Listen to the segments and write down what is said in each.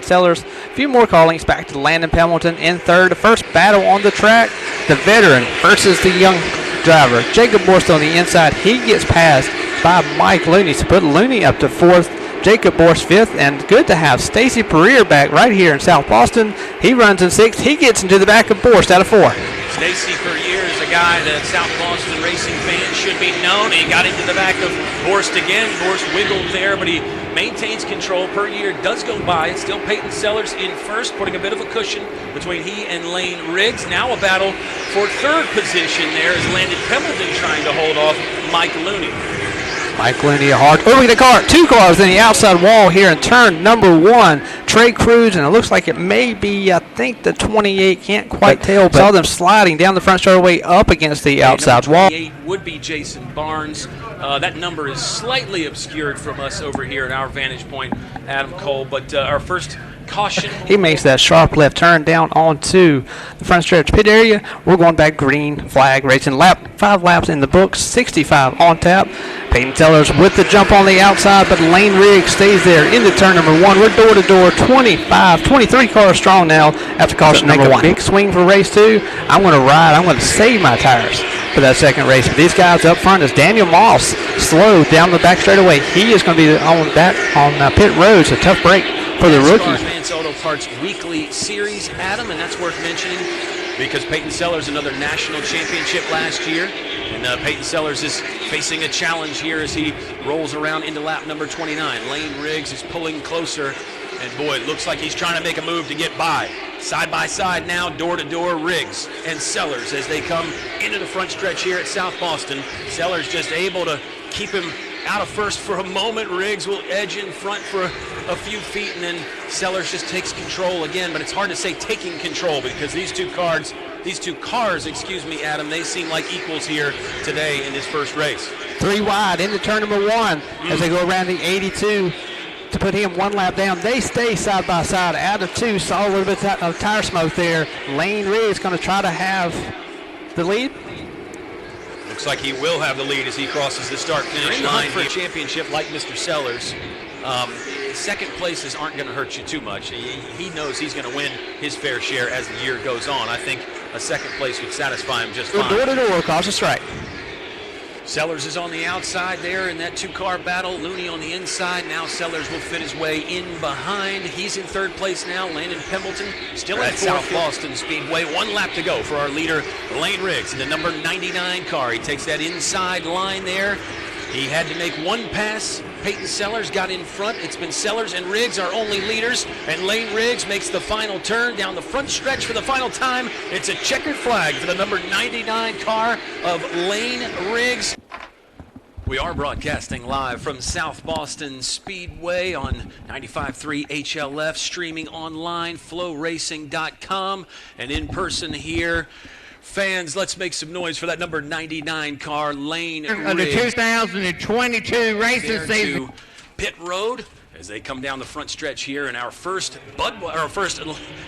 Sellers. A few more car links back to Landon Pemberton in third. The first battle on the track, the veteran versus the young driver. Jacob Borst on the inside. He gets passed by Mike Looney to put Looney up to fourth. Jacob Borst fifth, and good to have Stacy Pereira back right here in South Boston. He runs in sixth. He gets into the back of Borst out of four. Stacy Pereira is a guy that South Boston racing fans should be known. He got into the back of Borst again. Borst wiggled there, but he maintains control. Pereira does go by. It's still Peyton Sellers in first, putting a bit of a cushion between he and Lane Riggs. Now a battle for third position there is Landon Pemberton trying to hold off Mike Looney. Mike Looney hard. Oh, look at the car. Two cars in the outside wall here in turn number one. Trey Cruz, and it looks like it may be, I think, the 28. Can't quite tell, but saw them sliding down the front straightaway up against the outside wall. 28 would be Jason Barnes. That number is slightly obscured from us over here at our vantage point, Adam Cole, but our first caution. He makes that sharp left turn down onto the front stretch pit area. We're going back green flag racing. 5 laps in the books, 65 on tap. Peyton Sellers with the jump on the outside, but Lane Riggs stays there into turn number one. We're door to door, 23 cars strong now after caution number one. Big swing for race two. I'm going to ride. I'm going to save my tires for that second race. But these guys up front is Daniel Moss, slow down the back straightaway. He is going to be on pit road. It's a tough break for the rookie. Advance Auto Parts Weekly Series, Adam, and that's worth mentioning because Peyton Sellers another national championship last year, and Peyton Sellers is facing a challenge here as he rolls around into lap number 29. Lane Riggs is pulling closer, and boy, it looks like he's trying to make a move to get by. Side by side now, door to door, Riggs and Sellers as they come into the front stretch here at South Boston. Sellers just able to keep him out of first for a moment. Riggs will edge in front for a few feet, and then Sellers just takes control again. But it's hard to say taking control because these two cars, Adam, they seem like equals here today in this first race. 3 wide into turn number one as they go around the 82 to put him 1 lap down. They stay side by side out of 2. Saw a little bit of tire smoke there. Lane Riggs going to try to have the lead. Looks like he will have the lead as he crosses the start-finish line for a championship like Mr. Sellers. Second places aren't going to hurt you too much. He knows he's going to win his fair share as the year goes on. I think a second place would satisfy him just fine. Door to door across the strike. Sellers is on the outside there in that 2-car battle. Looney on the inside. Now Sellers will fit his way in behind. He's in third place now. Landon Pemberton still at South Boston Speedway. 1 lap to go for our leader, Lane Riggs, in the number 99 car. He takes that inside line there. He had to make 1 pass. Peyton Sellers got in front. It's been Sellers and Riggs our only leaders. And Lane Riggs makes the final turn down the front stretch for the final time. It's a checkered flag for the number 99 car of Lane Riggs. We are broadcasting live from South Boston Speedway on 95.3 HLF, streaming online, flowracing.com, and in person here. Fans, let's make some noise for that number 99 car, Lane Riggs. Of the 2022 racing season. Pit road as they come down the front stretch here in our first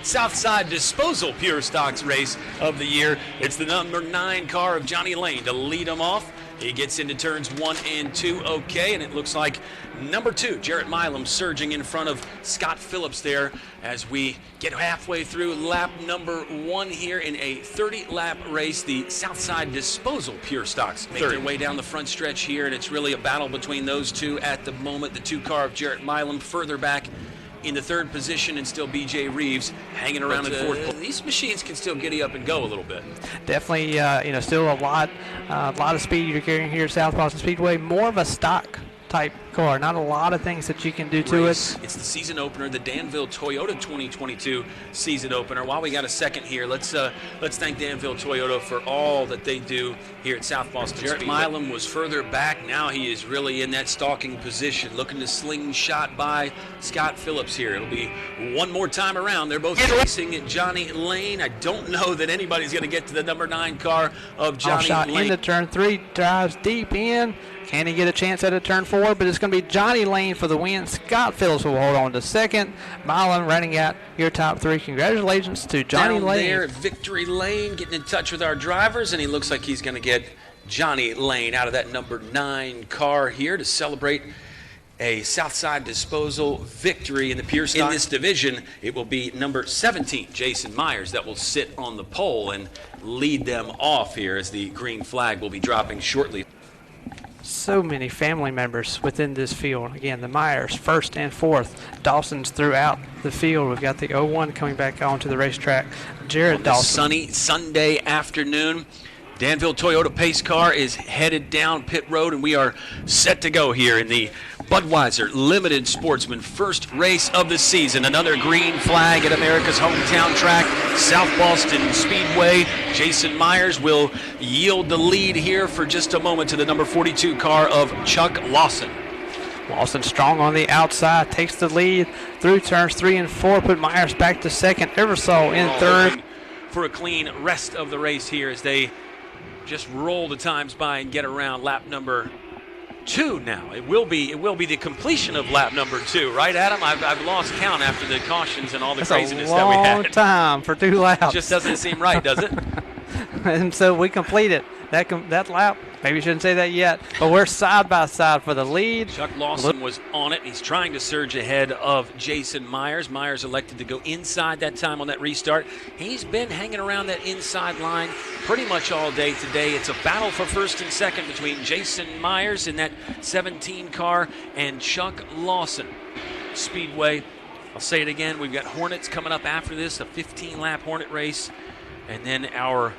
Southside Disposal Pure Stocks race of the year. It's the number 9 car of Johnny Lane to lead them off. He gets into turns 1 and 2, okay, and it looks like number 2, Jarrett Milam, surging in front of Scott Phillips there as we get halfway through lap number 1 here in a 30-lap race. The Southside Disposal Pure Stocks make their way down the front stretch here, and it's really a battle between those two at the moment. The 2-car of Jarrett Milam further back in the third position, and still BJ Reeves hanging around in fourth. These machines can still giddy up and go a little bit. Definitely, still a lot of speed you're carrying here at South Boston Speedway. More of a stock type car, not a lot of things that you can do to it. It's the season opener, the Danville Toyota 2022 season opener. While we got a second here, let's thank Danville Toyota for all that they do here at South Boston. Jarrett Milam was further back. Now he is really in that stalking position, looking to slingshot by Scott Phillips here. It'll be one more time around. They're both racing at Johnny Lane. I don't know that anybody's going to get to the number 9 car of Johnny Lane. Into turn 3, drives deep in. Can he get a chance at a turn 4? But it's going to be Johnny Lane for the win. Scott Phillips will hold on to second. Milan running out your top 3. Congratulations to Johnny Lane. There at Victory Lane, getting in touch with our drivers, and he looks like he's going to get Johnny Lane out of that number 9 car here to celebrate a Southside Disposal victory in the Pierce in this division. It will be number 17, Jason Myers, that will sit on the pole and lead them off here as the green flag will be dropping shortly. So many family members within this field. Again, the Myers, first and fourth. Dawson's throughout the field. We've got the 01 coming back onto the racetrack. Jared Dawson. Sunny Sunday afternoon. Danville Toyota pace car is headed down pit road, and we are set to go here in the Budweiser Limited Sportsman first race of the season. Another green flag at America's hometown track, South Boston Speedway. Jason Myers will yield the lead here for just a moment to the number 42 car of Chuck Lawson. Lawson strong on the outside, takes the lead through turns 3 and 4, put Myers back to second. Eversole in third. For a clean rest of the race here as they just roll the times by and get around lap number 2 now. It will be the completion of lap number 2, right, Adam? I've lost count after the cautions and all the craziness that we had. That's a long time for 2 laps. It just doesn't seem right, does it? And so we completed that lap. Maybe you shouldn't say that yet, but we're side by side for the lead. Chuck Lawson was on it. He's trying to surge ahead of Jason Myers. Myers elected to go inside that time on that restart. He's been hanging around that inside line pretty much all day today. It's a battle for first and second between Jason Myers in that 17 car and Chuck Lawson. Speedway, I'll say it again, we've got Hornets coming up after this, a 15-lap Hornet race, and then our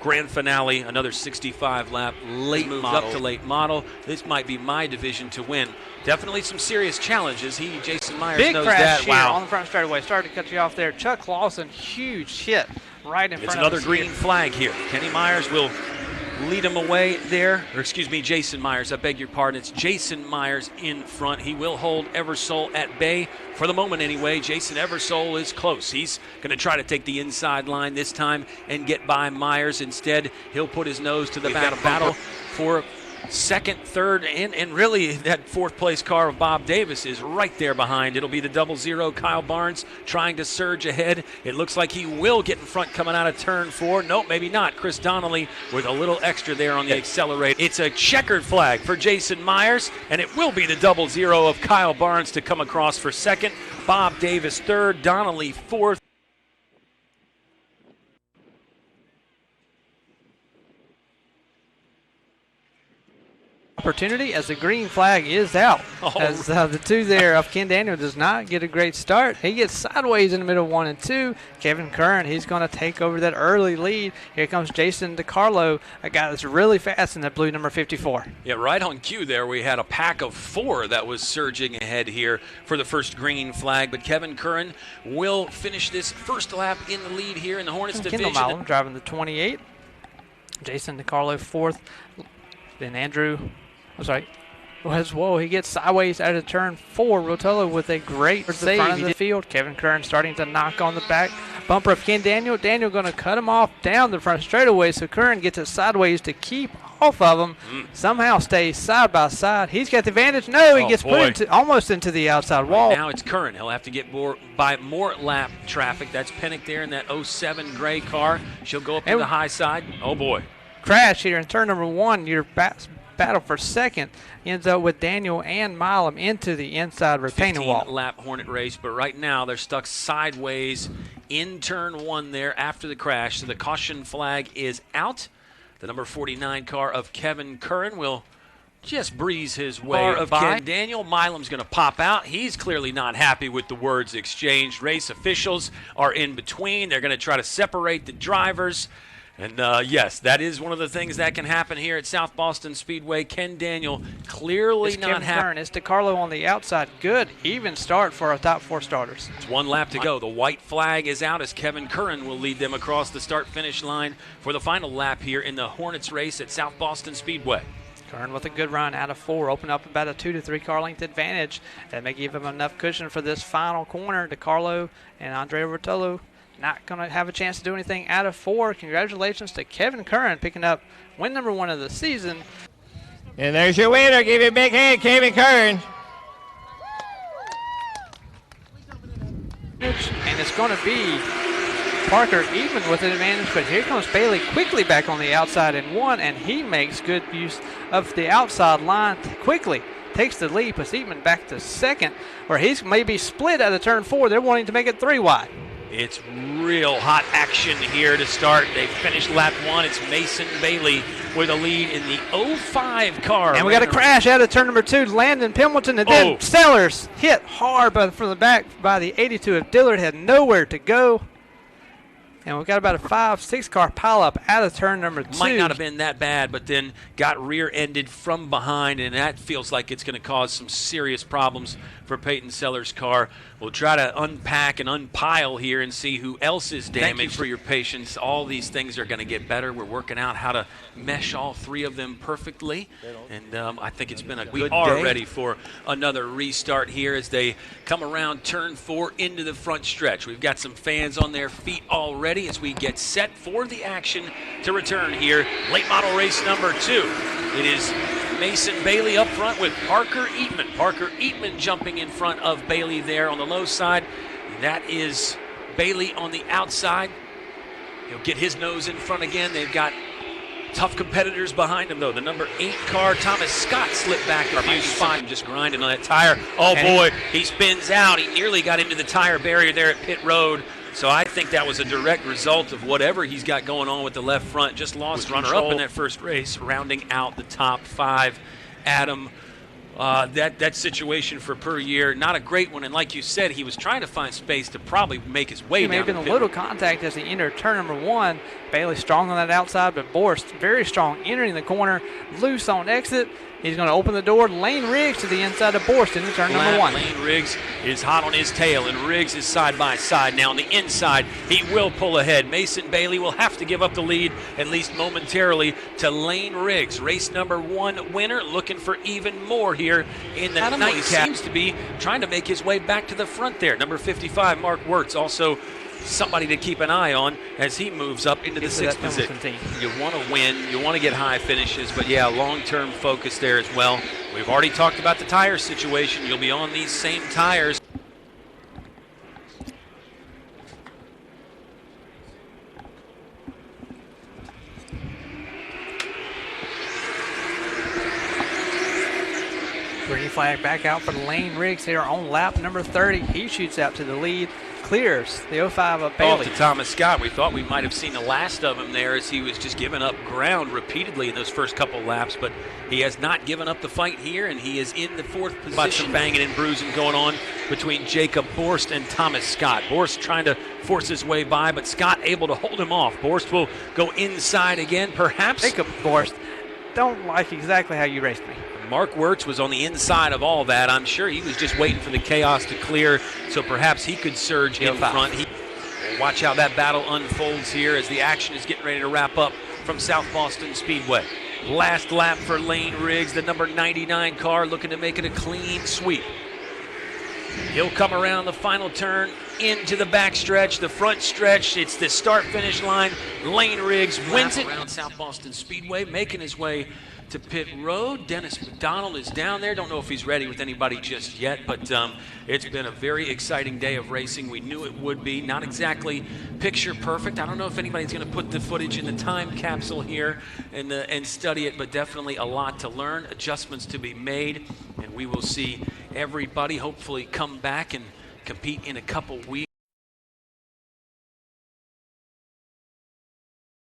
grand finale, another 65-lap late model. Up to late model. This might be my division to win. Definitely some serious challenges. Jason Myers big knows crash that. Here on the front straightaway. Started to cut you off there. Chuck Lawson, huge hit right in front of us. It's another green flag here. Kenny Myers will lead him away there. Or excuse me, Jason Myers. I beg your pardon. It's Jason Myers in front. He will hold Eversole at bay for the moment anyway. Jason Eversole is close. He's going to try to take the inside line this time and get by Myers. Instead, he'll put his nose to the back. Battle for second, third, and really that fourth place car of Bob Davis is right there behind. It'll be the 00 Kyle Barnes trying to surge ahead. It looks like he will get in front coming out of turn 4. Nope, maybe not. Chris Donnelly with a little extra there on the accelerator. It's a checkered flag for Jason Myers, and it will be the 00 of Kyle Barnes to come across for second. Bob Davis third, Donnelly fourth. Opportunity as the green flag is out. As the 2 there of Ken Daniel does not get a great start. He gets sideways in the middle 1 and 2. Kevin Curran, he's going to take over that early lead. Here comes Jason DiCarlo, a guy that's really fast in that blue number 54. Yeah, right on cue there. We had a pack of 4 that was surging ahead here for the first green flag. But Kevin Curran will finish this first lap in the lead here in the Hornets division. Kendall Milam driving the 28. Jason DiCarlo fourth. Then Andrew... he gets sideways out of turn 4. Rotolo with a great save. Front of the field. Kevin Curran starting to knock on the back bumper of Ken Daniel. Daniel going to cut him off down the front straightaway, so Curran gets it sideways to keep off of him. Somehow stays side by side. He's got the advantage. No, he gets put almost into the outside wall. Now it's Curran. He'll have to get by more lap traffic. That's Pennick there in that 07 gray car. She'll go up to the high side. Oh, boy. Crash here in turn number 1. Your battle for second ends up with Daniel and Milam into the inside retaining wall. 15-lap Hornet race, but right now they're stuck sideways in turn 1 there after the crash. So the caution flag is out. The number 49 car of Kevin Curran will just breeze his way by. Daniel Milam's going to pop out. He's clearly not happy with the words exchanged. Race officials are in between. They're going to try to separate the drivers. And, yes, that is one of the things that can happen here at South Boston Speedway. Ken Daniel clearly not happy. It's DiCarlo on the outside. Good, even start for our top 4 starters. It's 1 lap to go. The white flag is out as Kevin Curran will lead them across the start-finish line for the final lap here in the Hornets race at South Boston Speedway. Curran with a good run out of 4. Open up about a 2 to 3 car length advantage. That may give him enough cushion for this final corner. DiCarlo and Andrea Rotolo not going to have a chance to do anything out of 4. Congratulations to Kevin Curran picking up win number 1 of the season. And there's your winner. Give it a big hand, Kevin Curran. And it's going to be Parker even with an advantage, but here comes Bailey quickly back on the outside in 1, and he makes good use of the outside line quickly takes the lead, puts Eatman back to second, where he's maybe split out of turn 4. They're wanting to make it 3 wide. It's real hot action here to start. They finished lap 1. It's Mason Bailey with a lead in the 05 car. And we got a crash out of turn number 2. Landon Pembleton, and then Sellers hit hard from the back by the 82 of Dillard. Had nowhere to go. And we've got about a 5-6 car pileup out of turn number 2. Might not have been that bad, but then got rear-ended from behind, and that feels like it's going to cause some serious problems for Peyton Sellers' car. We'll try to unpack and unpile here and see who else is damaged. Thank you for your patience. All these things are going to get better. We're working out how to mesh all 3 of them perfectly, and I think it's been a good day. We are ready for another restart here as they come around turn 4 into the front stretch. We've got some fans on their feet already as we get set for the action to return here. Late model race number 2. It is Mason Bailey up front with Parker Eatman. Parker Eatman jumping in front of Bailey there on the low side. That is Bailey on the outside. He'll get his nose in front again. They've got tough competitors behind him, though. The number 8 car, Thomas Scott, slipped back a few spots. Just grinding on that tire. Oh, boy, he spins out. He nearly got into the tire barrier there at pit road. So I think that was a direct result of whatever he's got going on with the left front. Just lost runner-up in that first race, rounding out the top 5. Adam, that situation for per year, not a great one. And like you said, he was trying to find space to probably make his way down. He may have been a little contact as he entered turn number 1. Bailey strong on that outside, but Borst very strong entering the corner, loose on exit. He's going to open the door. Lane Riggs to the inside of Borst into turn number 1. Lane Riggs is hot on his tail, and Riggs is side by side. Now on the inside, he will pull ahead. Mason Bailey will have to give up the lead, at least momentarily, to Lane Riggs. Race number 1 winner, looking for even more here in the night. Seems to be trying to make his way back to the front there. Number 55, Mark Wirtz, also somebody to keep an eye on as he moves up into the 6th position. You want to win, you want to get high finishes, but yeah, long-term focus there as well. We've already talked about the tire situation. You'll be on these same tires. Green flag back out for Lane Riggs here on lap number 30. He shoots out to the lead, clears the 05 of Bailey. To Thomas Scott. We thought we might have seen the last of him there as he was just giving up ground repeatedly in those first couple laps, but he has not given up the fight here, and he is in the 4th position. But some banging and bruising going on between Jacob Borst and Thomas Scott. Borst trying to force his way by, but Scott able to hold him off. Borst will go inside again, perhaps. Jacob Borst, don't like exactly how you raced me. Mark Wirtz was on the inside of all that. I'm sure he was just waiting for the chaos to clear, so perhaps he could surge in front. Watch how that battle unfolds here as the action is getting ready to wrap up from South Boston Speedway. Last lap for Lane Riggs, the number 99 car, looking to make it a clean sweep. He'll come around the final turn into the back stretch, the front stretch. It's the start-finish line. Lane Riggs wins it around South Boston Speedway, making his way to pit road. Dennis McDonald is down there. Don't know if he's ready with anybody just yet, but it's been a very exciting day of racing. We knew it would be. Not exactly picture perfect. I don't know if anybody's going to put the footage in the time capsule here and study it, but definitely a lot to learn, adjustments to be made, and we will see everybody hopefully come back and compete in a couple weeks.